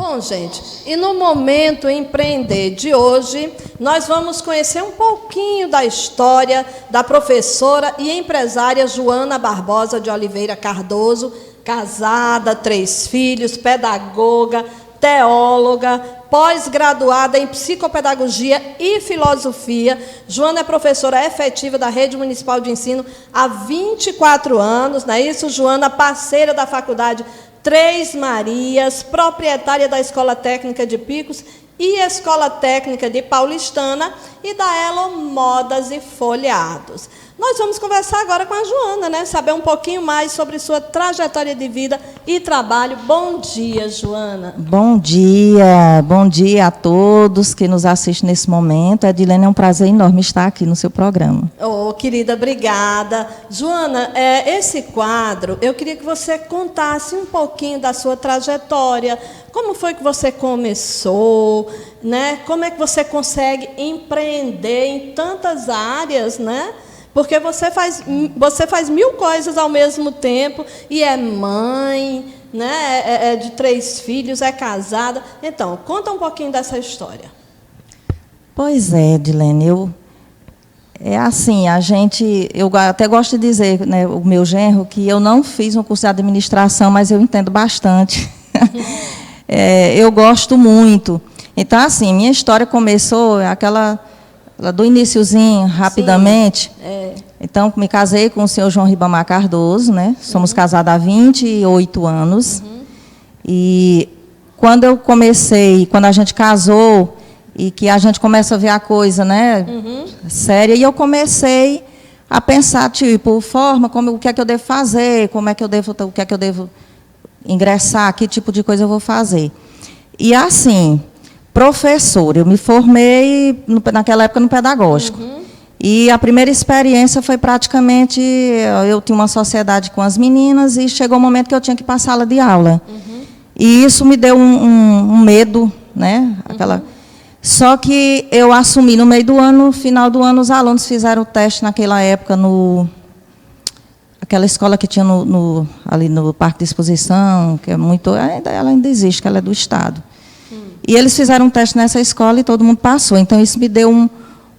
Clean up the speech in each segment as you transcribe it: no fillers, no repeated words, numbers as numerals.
Bom, gente, e no Momento Empreender de hoje, nós vamos conhecer um pouquinho da história da professora e empresária Joana Barbosa de Oliveira Cardoso, casada, 3 filhos, pedagoga, teóloga, pós-graduada em psicopedagogia e filosofia. Joana é professora efetiva da Rede Municipal de Ensino há 24 anos, não é isso, Joana? Parceira da Faculdade Três Marias, proprietária da Escola Técnica de Picos e Escola Técnica de Paulistana e da Elo Modas e Folheados. Nós vamos conversar agora com a Joana, né? Saber um pouquinho mais sobre sua trajetória de vida e trabalho. Bom dia, Joana. Bom dia a todos que nos assistem nesse momento. Edilene, é um prazer enorme estar aqui no seu programa. Oh, querida, obrigada. Joana, esse quadro, eu queria que você contasse um pouquinho da sua trajetória. Como foi que você começou, né? Como é que você consegue empreender em tantas áreas, né? Porque você faz 1000 coisas ao mesmo tempo e é mãe, né? É de 3 filhos, é casada. Então, conta um pouquinho dessa história. Pois é, Edilene, é assim, eu até gosto de dizer, né, o meu genro, que eu não fiz um curso de administração, mas eu entendo bastante. Eu gosto muito. Então, assim, minha história começou do iniciozinho, rapidamente. Sim, Então, me casei com o senhor João Ribamar Cardoso, né? Somos casados há 28 anos. E quando a gente casou, e que a gente começa a ver a coisa, né, séria, e eu comecei a pensar, tipo, o que é que eu devo fazer, o que é que eu devo ingressar, que tipo de coisa eu vou fazer. E assim, professora, eu me formei naquela época no pedagógico. E a primeira experiência foi praticamente, eu tinha uma sociedade com as meninas e chegou o momento que eu tinha que ir para a sala de aula. E isso me deu um medo, né? Só que eu assumi no meio do ano, no final do ano, os alunos fizeram o teste naquela época, aquela escola que tinha ali no Parque de Exposição, que é muito, ela ainda existe, que ela é do Estado. E eles fizeram um teste nessa escola e todo mundo passou. Então, isso me deu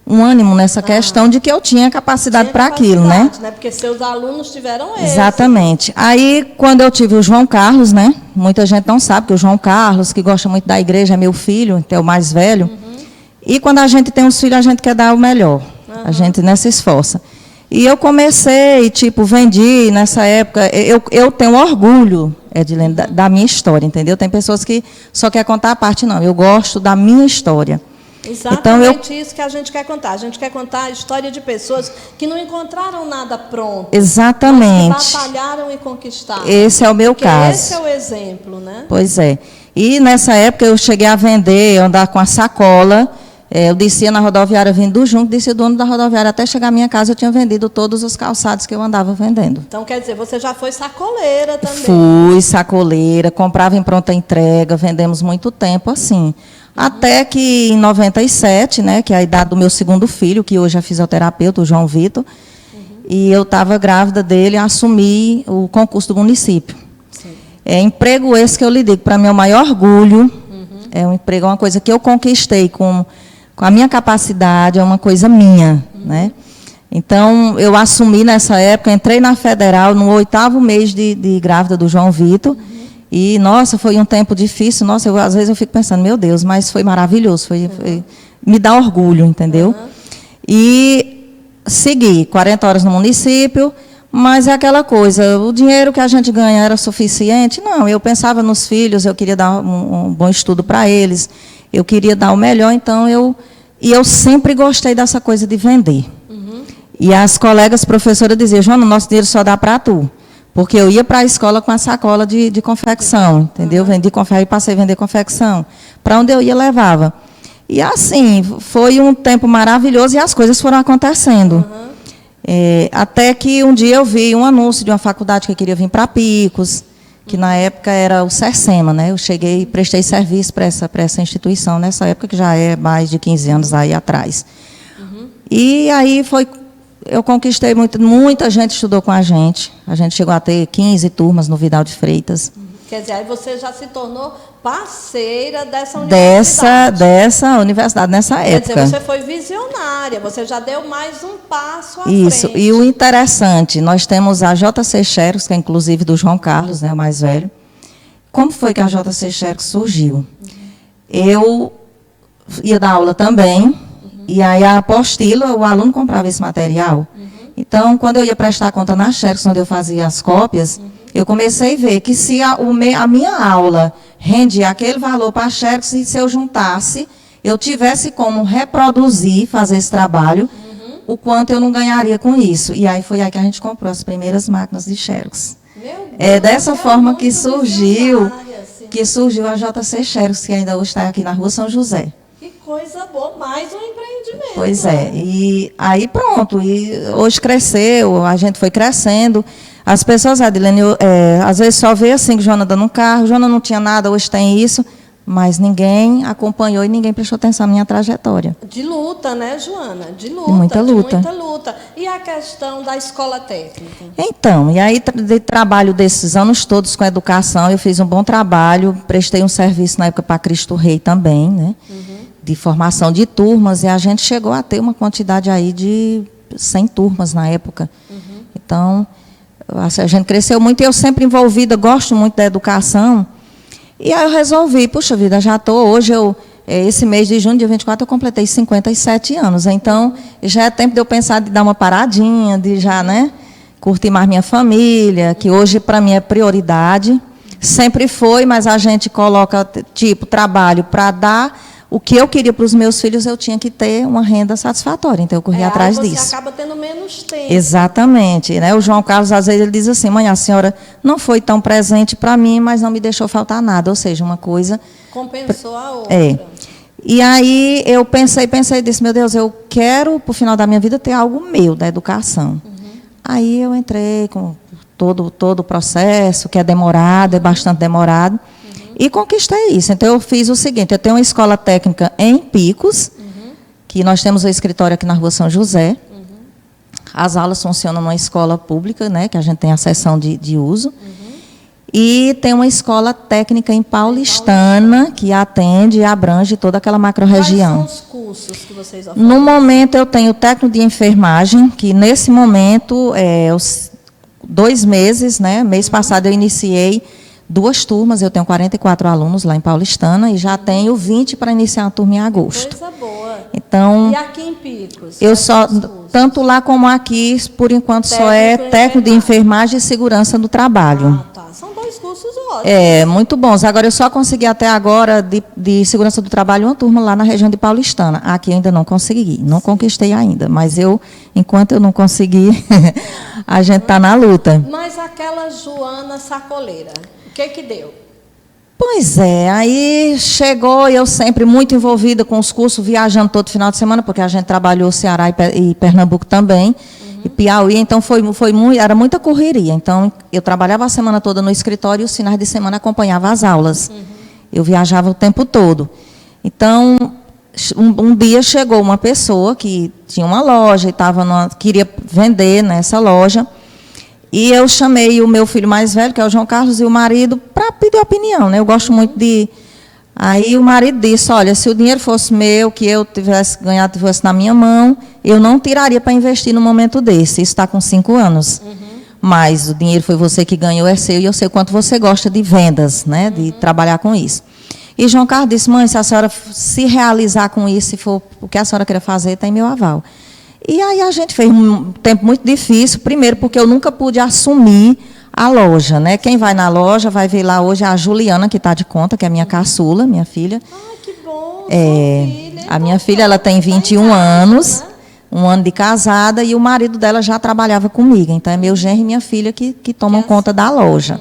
um ânimo nessa questão de que eu tinha capacidade para aquilo, né? Porque seus alunos tiveram êxito. Exatamente. Aí, quando eu tive o João Carlos, né? Muita gente não sabe que o João Carlos, que gosta muito da igreja, é meu filho, é o mais velho. E quando a gente tem os filhos, a gente quer dar o melhor. A gente, né, se esforça. E eu comecei, vendi nessa época. Eu tenho orgulho, Edilene, da minha história, entendeu? Tem pessoas que só querem contar a parte, não. Eu gosto da minha história. Exatamente isso que a gente quer contar. A gente quer contar a história de pessoas que não encontraram nada pronto. Exatamente. Mas que batalharam e conquistaram. Esse é o meu caso. Esse é o exemplo, né? Pois é. E nessa época eu cheguei a vender, andar com a sacola. Eu descia na rodoviária vindo do Junco, descia o dono da rodoviária. Até chegar à minha casa, eu tinha vendido todos os calçados que eu andava vendendo. Então, quer dizer, você já foi sacoleira também. Fui sacoleira, comprava em pronta entrega, vendemos muito tempo assim. Até que em 97, né, que é a idade do meu segundo filho, que hoje é fisioterapeuta, o João Vitor, e eu estava grávida dele, assumi o concurso do município. Emprego esse que eu lhe digo, para mim é o maior orgulho, é um emprego, é uma coisa que eu conquistei com a minha capacidade, é uma coisa minha, né? Então, eu assumi nessa época, entrei na Federal no 8º mês de grávida do João Vitor, e, nossa, foi um tempo difícil, nossa, às vezes eu fico pensando, meu Deus, mas foi maravilhoso, me dá orgulho, entendeu? E segui 40 horas no município, mas é aquela coisa, o dinheiro que a gente ganha era suficiente? Não, eu pensava nos filhos, eu queria dar um bom estudo para eles, eu queria dar o melhor, então eu sempre gostei dessa coisa de vender. E as colegas professoras diziam, Joana, nosso dinheiro só dá para tu. Porque eu ia para a escola com a sacola de confecção, entendeu? Vendi confecção e passei a vender confecção. Para onde eu ia, levava. E assim, foi um tempo maravilhoso e as coisas foram acontecendo. Até que um dia eu vi um anúncio de uma faculdade que eu queria vir para Picos, que na época era o CERSEMA, né? Eu cheguei e prestei serviço para essa instituição, nessa época que já é mais de 15 anos aí atrás. E aí eu conquistei muita gente estudou com a gente. A gente chegou a ter 15 turmas no Vidal de Freitas. Quer dizer, aí você já se tornou parceira dessa universidade. Dessa universidade, nessa época. Quer dizer, você foi visionária, você já deu mais um passo à Isso, frente. e o interessante, nós temos a JC Xerox, que é inclusive do João Carlos, né, o mais velho. Como foi que a JC Xerox surgiu? Eu ia dar aula também, e aí a apostila, o aluno comprava esse material. Então, quando eu ia prestar conta na Xerox, onde eu fazia as cópias, eu comecei a ver que se a minha aula rendia aquele valor para a Xerox, e se eu juntasse, eu tivesse como reproduzir, fazer esse trabalho, o quanto eu não ganharia com isso. E aí foi aí que a gente comprou as primeiras máquinas de Xerox. É dessa forma que surgiu a JC Xerox, que ainda hoje está aqui na Rua São José. Que coisa boa, mais um empreendimento. Pois é, e aí pronto, e hoje cresceu, a gente foi crescendo. As pessoas, Adilene, às vezes só vê assim que Joana dando um carro, Joana não tinha nada, hoje tem isso, mas ninguém acompanhou e ninguém prestou atenção na minha trajetória. De luta, né, Joana? De luta. De muita luta. De muita luta. E a questão da escola técnica? Então, e aí de trabalho desses anos todos com educação, eu fiz um bom trabalho, prestei um serviço na época para Cristo Rei também, né? De formação de turmas, e a gente chegou a ter uma quantidade aí de 100 turmas na época. Então, a gente cresceu muito, e eu sempre envolvida, gosto muito da educação. E aí eu resolvi, puxa vida, já estou, hoje esse mês de junho, dia 24, eu completei 57 anos. Então, já é tempo de eu pensar de dar uma paradinha, de já, né, curtir mais minha família, que hoje para mim é prioridade. Sempre foi, mas a gente coloca, tipo, trabalho para dar o que eu queria para os meus filhos, eu tinha que ter uma renda satisfatória, então eu corri atrás disso. Você acaba tendo menos tempo. Exatamente, né? O João Carlos, às vezes, ele diz assim, mãe, a senhora não foi tão presente para mim, mas não me deixou faltar nada, ou seja, uma coisa... Compensou a outra. E aí eu pensei e disse, meu Deus, eu quero, para o final da minha vida, ter algo meu, da educação. Aí eu entrei com todo o processo, que é demorado, é bastante demorado, e conquistei isso. Então, eu fiz o seguinte, eu tenho uma escola técnica em Picos, que nós temos um escritório aqui na Rua São José. As aulas funcionam numa escola pública, né, que a gente tem a seção de uso. E tem uma escola técnica em Paulistana, que atende e abrange toda aquela macro-região. Quais são os cursos que vocês oferecem? No momento, eu tenho o técnico de enfermagem, que nesse momento, 2 meses, né, mês passado eu iniciei 2 turmas, eu tenho 44 alunos lá em Paulistana e já tenho 20 para iniciar a turma em agosto. Coisa boa. Então, e aqui em Picos? Eu só, tanto lá como aqui, por enquanto, só é técnico de enfermagem e segurança do trabalho. Ah, tá. São 2 cursos ótimos. Muito bons. Agora, eu só consegui até agora, de segurança do trabalho, uma turma lá na região de Paulistana. Aqui ainda não consegui, não conquistei ainda. Mas enquanto eu não consegui, a gente está na luta. Mas aquela Joana sacoleira, o que deu? Pois é, aí chegou, eu sempre muito envolvida com os cursos, viajando todo final de semana, porque a gente trabalhou Ceará e Pernambuco também, e Piauí, então era muita correria. Então, eu trabalhava a semana toda no escritório e os finais de semana acompanhava as aulas. Eu viajava o tempo todo. Então, um dia chegou uma pessoa que tinha uma loja e queria vender nessa loja. E eu chamei o meu filho mais velho, que é o João Carlos, e o marido, para pedir opinião, né? Eu gosto muito de... Aí o marido disse, olha, se o dinheiro fosse meu, que eu tivesse ganhado, tivesse na minha mão, eu não tiraria para investir num momento desse. Isso está com 5 anos. Mas o dinheiro foi você que ganhou, é seu, e eu sei o quanto você gosta de vendas, né? De trabalhar com isso. E João Carlos disse, mãe, se a senhora se realizar com isso, se for o que a senhora queira fazer, tem meu aval. E aí a gente fez um tempo muito difícil, primeiro porque eu nunca pude assumir a loja, né? Quem vai na loja vai ver lá hoje a Juliana, que está de conta, que é minha caçula, minha filha. Ai, que bom, a minha filha, ela tem 21 anos, 1 ano de casada, e o marido dela já trabalhava comigo. Então, é meu genro e minha filha que tomam conta da loja.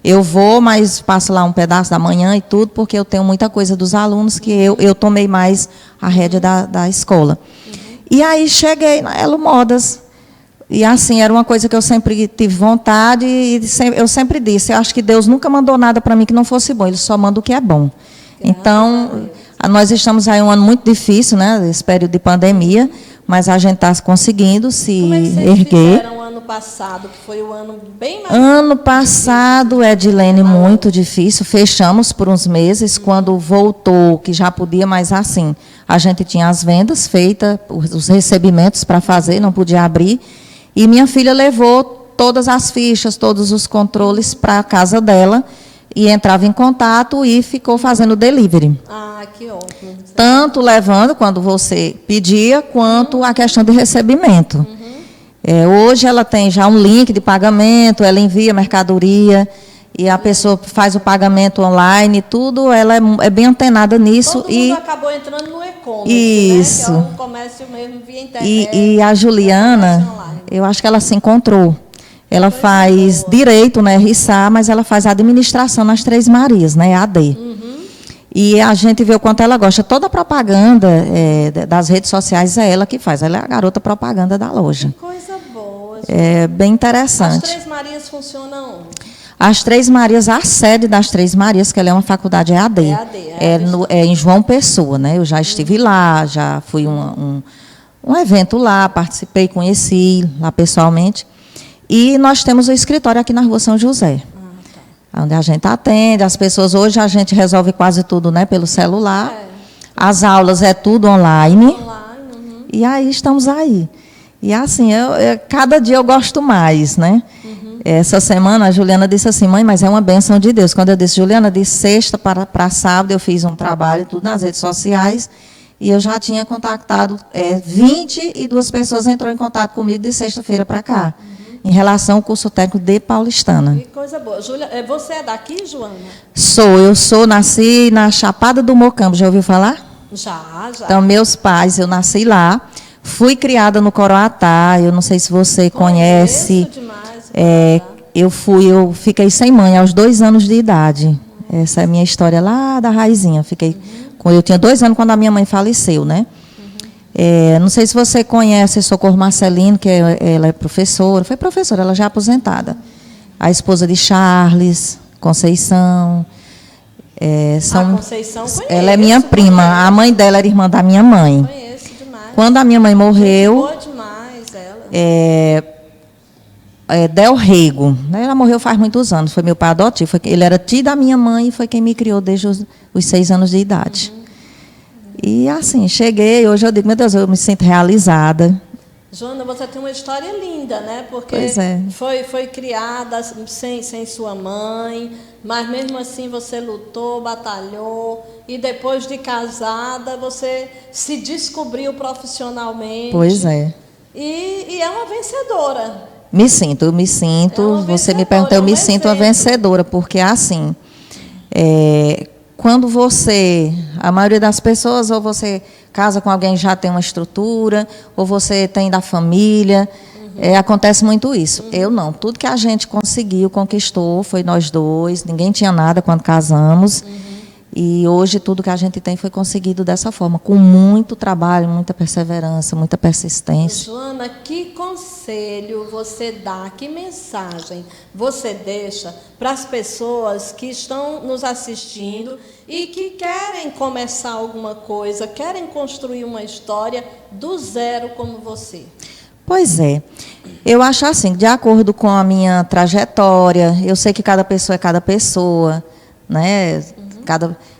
Eu vou, mas passo lá um pedaço da manhã e tudo, porque eu tenho muita coisa dos alunos que eu tomei mais a rédea da escola. E aí cheguei na Elo Modas. E assim, era uma coisa que eu sempre tive vontade e eu sempre disse, eu acho que Deus nunca mandou nada para mim que não fosse bom, Ele só manda o que é bom. Então, nós estamos aí um ano muito difícil, né, esse período de pandemia, mas a gente está conseguindo se Como é que vocês erguer. fizeram ano passado, que foi o ano bem mais... Ano passado, Edilene, muito difícil. Fechamos por uns meses. Quando voltou, que já podia, mas assim, a gente tinha as vendas feitas, os recebimentos para fazer, não podia abrir. E minha filha levou todas as fichas, todos os controles para a casa dela e entrava em contato e ficou fazendo delivery. Ah, que ótimo. Tanto levando, quando você pedia, quanto a questão de recebimento. Hoje ela tem já um link de pagamento, ela envia mercadoria e a pessoa faz o pagamento online, tudo, ela é bem antenada nisso. Todo mundo acabou entrando no e-commerce, isso, né? Que é um comércio mesmo via internet. E a Juliana, eu acho que ela se encontrou. Ela faz direito, né, RSA, mas ela faz administração nas Três Marias, né, AD. E a gente vê o quanto ela gosta. Toda a propaganda das redes sociais é ela que faz. Ela é a garota propaganda da loja. Que coisa boa. Gente. É bem interessante. As Três Marias funcionam onde? As Três Marias, a sede das Três Marias, que ela é uma faculdade EAD. É em João Pessoa, né? Eu já estive lá, já fui um evento lá, participei, conheci lá pessoalmente. E nós temos o escritório aqui na Rua São José. Onde a gente atende, as pessoas, hoje a gente resolve quase tudo, né, pelo celular. As aulas é tudo online. E aí estamos aí. E assim, cada dia eu gosto mais, né? Essa semana a Juliana disse assim, mãe, mas é uma bênção de Deus. Quando eu disse, Juliana, de sexta para sábado eu fiz um trabalho, tudo nas redes sociais, e eu já tinha contactado 22 pessoas entrou em contato comigo de sexta-feira para cá. Em relação ao curso técnico de Paulistana. Que coisa boa. Júlia, você é daqui, Joana? Nasci na Chapada do Mocambo, já ouviu falar? Já. Então, meus pais, eu nasci lá, fui criada no Coroatá, eu não sei se você conhece. Demais. Eu fiquei sem mãe aos 2 anos de idade. Essa é a minha história lá da raizinha. Eu tinha 2 anos quando a minha mãe faleceu, né? Não sei se você conhece Socorro Marcelino, que ela é professora, foi professora, ela já é aposentada. A esposa de Charles, Conceição. Conceição, conheço. Ela é minha prima, a mãe dela era irmã da minha mãe. Conheço demais. Quando a minha mãe morreu, boa demais ela. Del Rego, ela morreu faz muitos anos, foi meu pai adotivo, ele era tio da minha mãe e foi quem me criou desde os 6 anos de idade. E assim, cheguei, hoje eu digo, meu Deus, eu me sinto realizada. Joana, você tem uma história linda, né? Porque foi criada sem sua mãe, mas mesmo assim você lutou, batalhou, e depois de casada você se descobriu profissionalmente. Pois é. E é uma vencedora. Me sinto. Você me perguntou, eu me sinto uma vencedora, porque assim, quando a maioria das pessoas, ou você casa com alguém que já tem uma estrutura, ou você tem da família, acontece muito isso. Eu não, tudo que a gente conseguiu, conquistou, foi nós dois, ninguém tinha nada quando casamos, e hoje tudo que a gente tem foi conseguido dessa forma, com muito trabalho, muita perseverança, muita persistência. Joana, que conselho você dá, que mensagem você deixa para as pessoas que estão nos assistindo e que querem começar alguma coisa, querem construir uma história do zero como você? Pois é. Eu acho assim, de acordo com a minha trajetória, eu sei que cada pessoa é cada pessoa, né?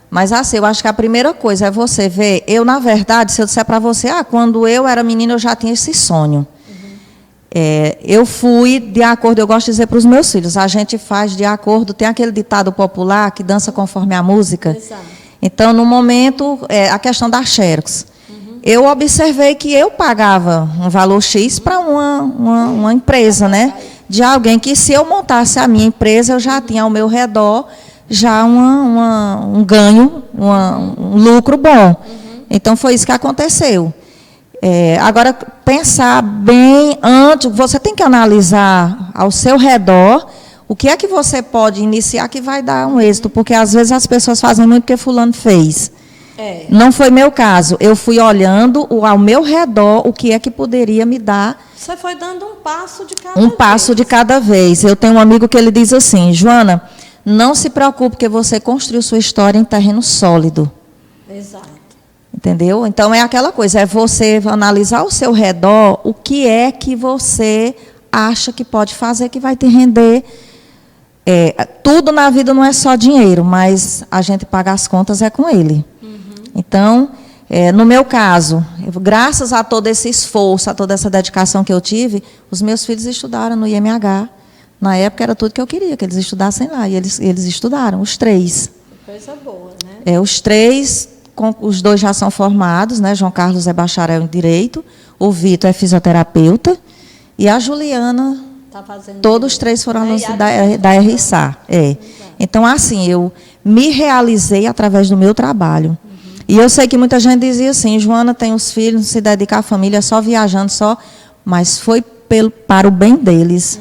Mas assim, eu acho que a primeira coisa é você ver, na verdade, se eu disser para você, quando eu era menina eu já tinha esse sonho. Eu fui de acordo, eu gosto de dizer para os meus filhos, a gente faz de acordo, tem aquele ditado popular que dança conforme a música. Exato. Então, no momento, a questão da Xerox. Eu observei que eu pagava um valor X para uma empresa, né? De alguém que, se eu montasse a minha empresa, eu já tinha ao meu redor já um ganho, um lucro bom. Então, foi isso que aconteceu. Agora, pensar bem antes, você tem que analisar ao seu redor o que é que você pode iniciar que vai dar um êxito, porque às vezes as pessoas fazem muito porque fulano fez. Não foi meu caso. Eu fui olhando ao meu redor o que é que poderia me dar. Você foi dando um passo de cada vez. Um passo de cada vez. Eu tenho um amigo que ele diz assim, Joana, não se preocupe, porque você construiu sua história em terreno sólido. Exato. Entendeu? Então, é aquela coisa, é você analisar ao seu redor o que é que você acha que pode fazer que vai te render. Tudo na vida não é só dinheiro, mas a gente paga as contas é com ele. Então, no meu caso, graças a todo esse esforço, a toda essa dedicação que eu tive, os meus filhos estudaram no IMH. Na época era tudo que eu queria, que eles estudassem lá. E eles estudaram, os 3. Coisa boa, né? Os 3, os 2 já são formados, né? João Carlos é bacharel em Direito, o Vitor é fisioterapeuta, e a Juliana, todos os 3 foram alunos da RSA. Então, assim, eu me realizei através do meu trabalho. E eu sei que muita gente dizia assim, Joana tem os filhos, não se dedica à família, só viajando, mas foi para o bem deles.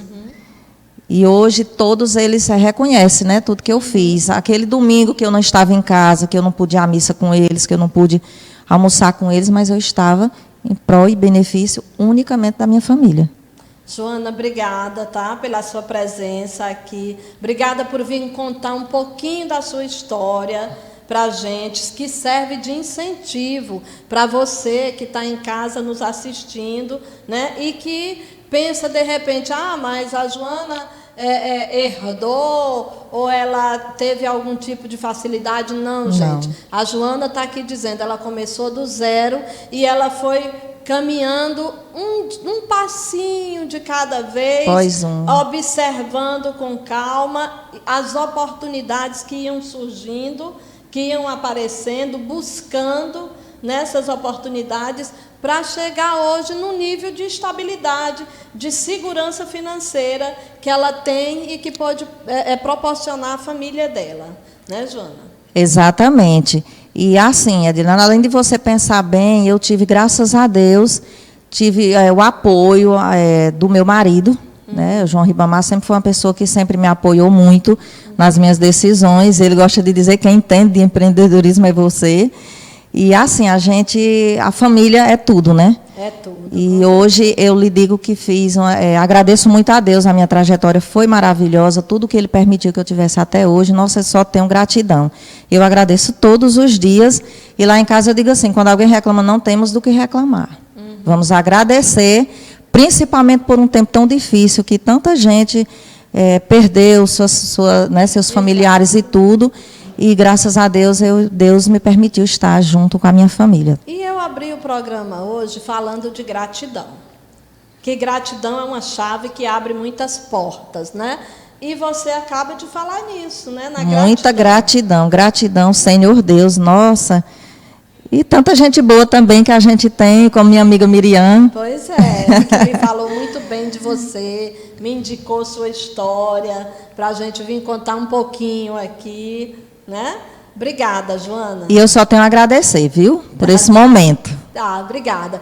E hoje todos eles reconhecem, né, tudo que eu fiz. Aquele domingo que eu não estava em casa, que eu não pude ir à missa com eles, que eu não pude almoçar com eles, mas eu estava em prol e benefício unicamente da minha família. Joana, obrigada, tá, pela sua presença aqui. Obrigada por vir contar um pouquinho da sua história para a gente, que serve de incentivo para você que está em casa nos assistindo, né, e que pensa de repente, mas a Joana herdou ou ela teve algum tipo de facilidade. Não, gente. A Joana está aqui dizendo, ela começou do zero e ela foi caminhando um passinho de cada vez, observando com calma as oportunidades que iam surgindo, que iam aparecendo, buscando nessas oportunidades para chegar hoje no nível de estabilidade, de segurança financeira que ela tem e que pode proporcionar à família dela. Né, Joana? Exatamente. E assim, Edilana, além de você pensar bem, eu tive, graças a Deus, o apoio do meu marido. Né? O João Ribamar sempre foi uma pessoa que sempre me apoiou muito nas minhas decisões. Ele gosta de dizer que quem entende de empreendedorismo é você. E assim, a família é tudo, né? É tudo. E hoje eu lhe digo que agradeço muito a Deus, a minha trajetória foi maravilhosa, tudo que Ele permitiu que eu tivesse até hoje, nossa, eu só tenho gratidão. Eu agradeço todos os dias, e lá em casa eu digo assim, quando alguém reclama, não temos do que reclamar. Vamos agradecer, principalmente por um tempo tão difícil, que tanta gente perdeu seus familiares e tudo. E, graças a Deus, Deus me permitiu estar junto com a minha família. E eu abri o programa hoje falando de gratidão. Que gratidão é uma chave que abre muitas portas, né? E você acaba de falar nisso, né? Muita gratidão. Gratidão, Senhor Deus, nossa. E tanta gente boa também que a gente tem, como minha amiga Miriam. Pois é, que me falou muito bem de você, me indicou sua história, para a gente vir contar um pouquinho aqui. Né? Obrigada, Joana. E eu só tenho a agradecer, viu? Por esse momento. Obrigada.